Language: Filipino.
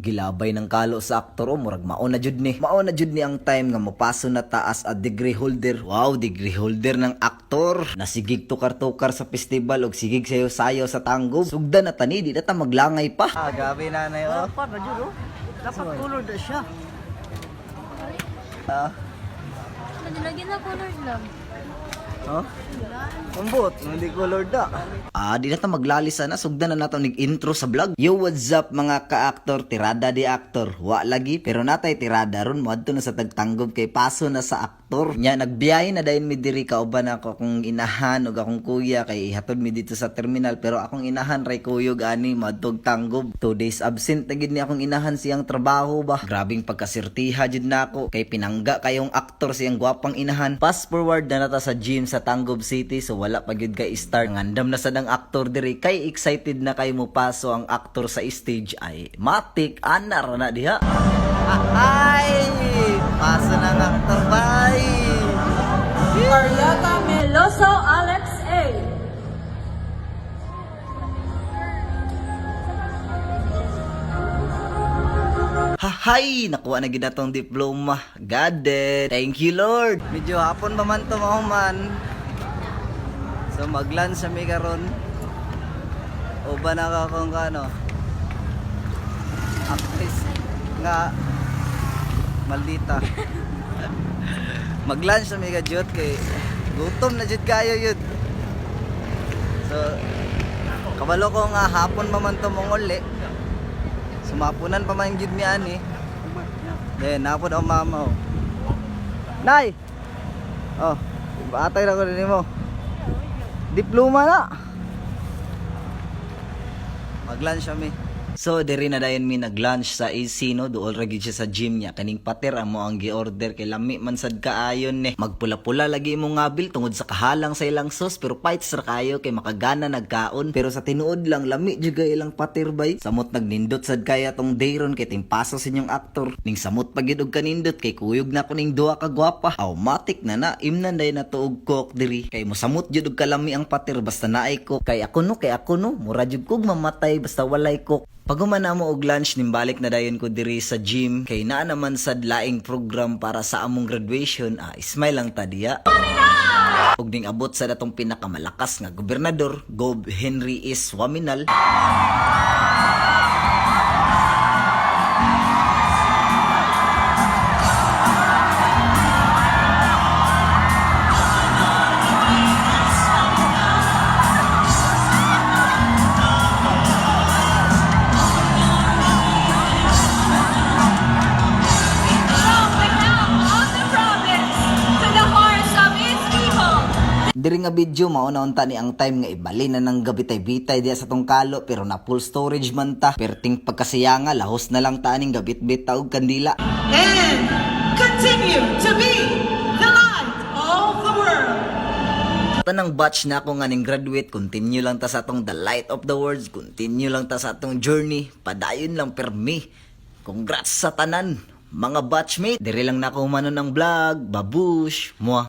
gilabay ng kalo sa aktor o murag mao na jud ni. Mao na jud ni ang time nga mopaso na taas a degree holder. Wow, degree holder ng aktor. Nasigig tukar-tukar sa festival og sigig sayo-sayo sa tanggob. Sugdan na tani di na ta maglangay pa. Grabe nanay oh. Dapat na dyan, oh. Dapat color na siya. Lagyan na color lang. Huh? Ambot, hindi colored da. Di na ta maglalisa na, sugdan na nato nig-intro sa vlog. Yo, what's up mga ka-aktor, tirada di aktor. Wa lagi, pero natay tirada ron mo adto na sa tagtanggob kay paso na sa aktor. Nya nagbiyahe na dayon mi diri kauban ako akong inahan ug akong kuya kay ihatod mi dito sa terminal, pero akong inahan ray kuyog ani madtog tanggob. 2 days absent na gid ni akong inahan siyang trabaho ba. Grabing pagkasirtiha jud nako kay pinangga kayong aktor siyang gwapang inahan. Fast forward na nata sa gym sa Tanggob City, so wala pa gyud kay start. Ngandam na sad ang aktor diri kay excited na kay mo paso ang aktor sa stage ay matik anar na diha. Ay! Paso na ang aktor bay. Ariaga Meloso Alex A. Hahay! Nakuha na gid natong diploma. God it. Thank you Lord. Medyo hapon pa man to mahuman. So mag-lunch sa karon. O ba na ka kung kano? Actress nga maldita. Mag-lunch sa jud kay gutom na jud kayo yun. So kabalo ko nga hapon pa man to mongol sumapunan pa man gid mi ani. Then napod ang mama oh. Nay. Oh, batay ra ko nimo. Diploma na. Mag-lunch kami. So diri na dayon mi nag-lunch sa AC no, duol ra gid siya sa gym niya. Kaning pater amo ang gi-order kay lami man sad kaayon ni. Magpula-pula lagi mo ngabil tungod sa kahalang sa ilang sauce, pero fights ra kayo kay makagana nagkaon. Pero sa tinuod lang lami jud kay ilang pater bay. Samot nagnindot sad kaya tong dayron kay timpaso sa inyong aktor. Ning samot pa gid og kanindot kay kuyog na ko ning duha ka gwapa. Automatic na imnan day na tuog cook diri. Kay mo samot jud og kalami ang pater basta naay cook. Kay ako no, mura jud kog mamatay basta walay cook. Paguman na mo og lunch nimbalik na dayon ko diri sa gym kay naa naman sad laing program para sa among graduation. Smile lang ta diya. Ug ning abot sa datong pinakamalakas nga gobernador, Gob Henry S. Waminal. Diri nga video mauna-unta ni ang time nga ibali na ng gabitay-bitay diya sa tong kalo, pero na full storage man ta. Perting pagkasayanga lahos na lang ta ning gabit-bit ta og kandila. And continue to be the light of the world. Tanang batch na ako nga ning graduate, continue lang ta sa atong the light of the world, continue lang ta sa atong journey. Padayon lang permi. Congrats sa tanan mga batchmate. Diri lang na ako humano ng vlog. Babush. Mua.